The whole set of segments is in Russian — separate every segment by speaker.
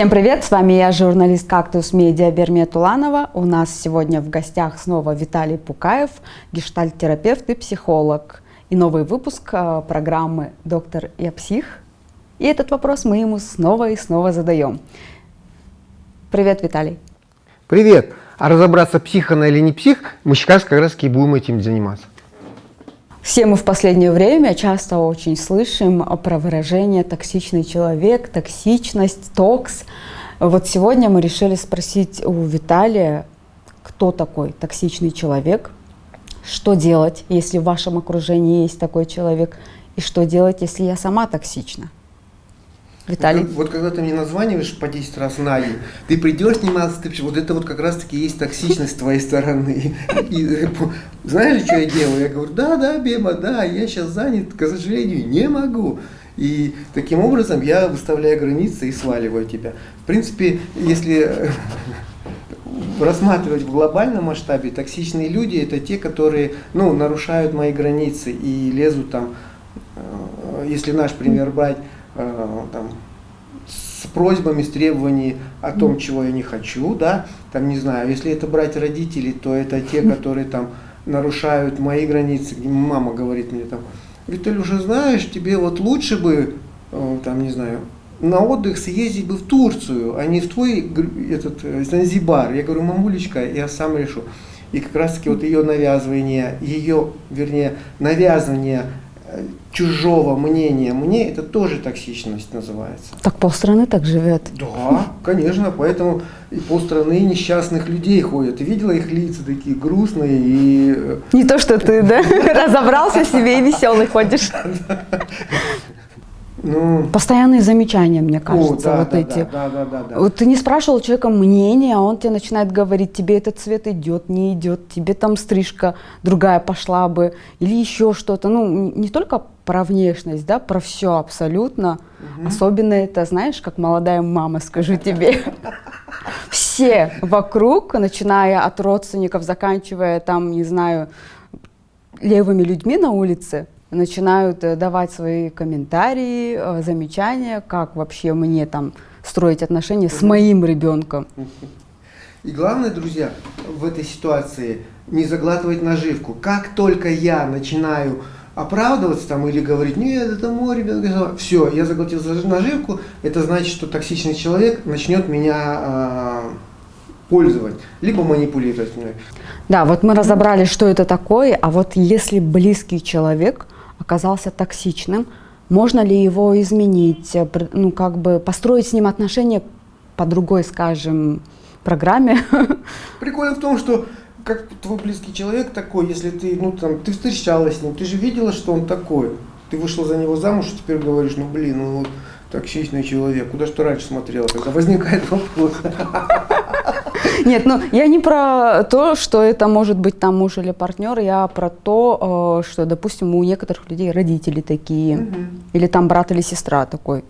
Speaker 1: Всем привет, с вами я, журналист «Кактус Медиа» Бермет Уланова. У нас сегодня в гостях снова Виталий Пукаев, гештальт-терапевт и психолог. И новый выпуск программы «Доктор, я псих». И этот вопрос мы ему снова и снова задаем. Привет, Виталий.
Speaker 2: Привет! А разобраться, псих она или не псих, мы сейчас как раз и будем этим заниматься.
Speaker 1: Все мы в последнее время часто очень слышим про выражение «токсичный человек», «токсичность», «токс». Вот сегодня мы решили спросить у Виталия, кто такой токсичный человек, что делать, если в вашем окружении есть такой человек, и что делать, если я сама токсична. Виталий?
Speaker 2: Вот когда ты мне названиваешь по 10 раз на день, ты придешь сниматься, вот это вот как раз таки есть токсичность с твоей стороны. И знаешь, что я делаю? Я говорю, да, Бема, да, я сейчас занят, к сожалению, не могу. И таким образом я выставляю границы и сваливаю тебя. В принципе, если рассматривать в глобальном масштабе, токсичные люди это те, которые нарушают мои границы и лезут там, если наш пример брать, с просьбами, с требованиями о том, чего я не хочу, да, там, не знаю, если это брать родителей, то это те, которые там нарушают мои границы, где мама говорит мне там, Виталюша, знаешь, тебе вот лучше бы, там, не знаю, на отдых съездить бы в Турцию, а не в твой Занзибар. Я говорю, мамулечка, я сам решу. И как раз таки вот ее навязывание чужого мнения мне, это тоже токсичность называется.
Speaker 1: Так полстраны так живет.
Speaker 2: Да, конечно, поэтому и полстраны несчастных людей ходят. Ты видела их лица такие грустные и...
Speaker 1: Не то, что ты, да? Разобрался себе и веселый ходишь. Постоянные замечания, мне кажется, эти.
Speaker 2: Да.
Speaker 1: Вот ты не спрашивал человека мнения, а он тебе начинает говорить, тебе этот цвет идет, не идет, тебе там стрижка другая пошла бы, или еще что-то. Не только про внешность, да, про все абсолютно. Особенно это, знаешь, как молодая мама, скажу тебе. Все вокруг, начиная от родственников, заканчивая там, не знаю, левыми людьми на улице, начинают давать свои комментарии, замечания, как вообще мне там строить отношения с моим ребенком.
Speaker 2: И главное, друзья, в этой ситуации не заглатывать наживку. Как только я начинаю оправдываться там или говорить, нет, это мой ребенок, все, я заглотил наживку, это значит, что токсичный человек начнет меня пользовать, либо манипулировать мной.
Speaker 1: Да, вот мы разобрали, что это такое, а вот если близкий человек оказался токсичным, можно ли его изменить, построить с ним отношения по другой, скажем, программе?
Speaker 2: Прикольно в том, что как твой близкий человек такой, если ты, ты встречалась с ним, ты же видела, что он такой, ты вышла за него замуж и теперь говоришь, токсичный человек, куда ж ты раньше смотрела, тогда возникает вопрос.
Speaker 1: Нет, я не про то, что это может быть там муж или партнер, я про то, что, допустим, у некоторых людей родители такие, или там брат или сестра такой.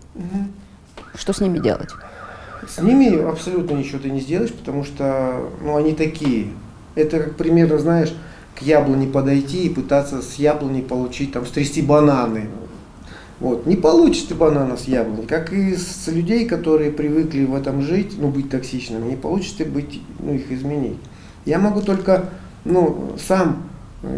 Speaker 1: Что с ними делать?
Speaker 2: С ними абсолютно ничего ты не сделаешь, потому что, они такие. Это как примерно, знаешь, к яблоне подойти и пытаться с яблони получить, стрясти бананы. Не получишь ты банана с яблони, как и с людей, которые привыкли в этом жить, быть токсичными, не получишь ты их изменить. Я могу только, сам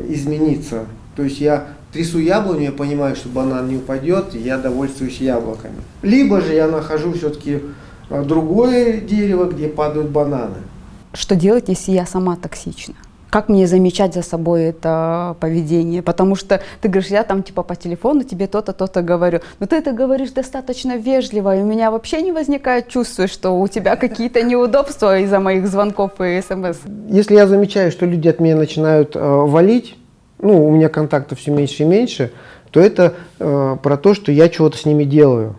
Speaker 2: измениться. То есть я трясу яблоню, я понимаю, что банан не упадет, и я довольствуюсь яблоками. Либо же я нахожу все-таки другое дерево, где падают бананы.
Speaker 1: Что делать, если я сама токсична? Как мне замечать за собой это поведение? Потому что ты говоришь, я там по телефону тебе то-то, то-то говорю. Но ты это говоришь достаточно вежливо, и у меня вообще не возникает чувства, что у тебя какие-то неудобства из-за моих звонков и смс.
Speaker 2: Если я замечаю, что люди от меня начинают валить, у меня контактов все меньше и меньше, то это про то, что я чего-то с ними делаю.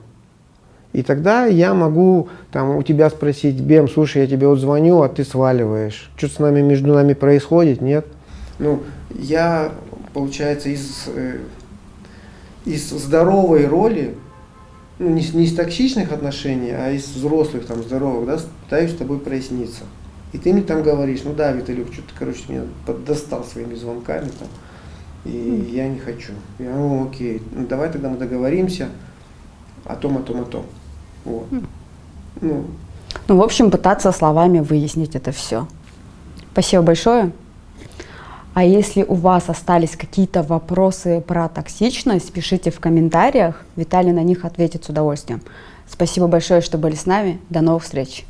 Speaker 2: И тогда я могу у тебя спросить, Бем, слушай, я тебе звоню, а ты сваливаешь. Что-то между нами происходит, нет? Я, получается, из здоровой роли, не из токсичных отношений, а из взрослых, здоровых, пытаюсь с тобой проясниться. И ты мне говоришь, да, Виталюк, что-то, меня достал своими звонками, и я не хочу. Я, окей, давай тогда мы договоримся о том. Вот. Ну,
Speaker 1: Ну, в общем, пытаться словами выяснить это все. Спасибо большое. А если у вас остались какие-то вопросы про токсичность, пишите в комментариях. Виталий на них ответит с удовольствием. Спасибо большое, что были с нами. До новых встреч.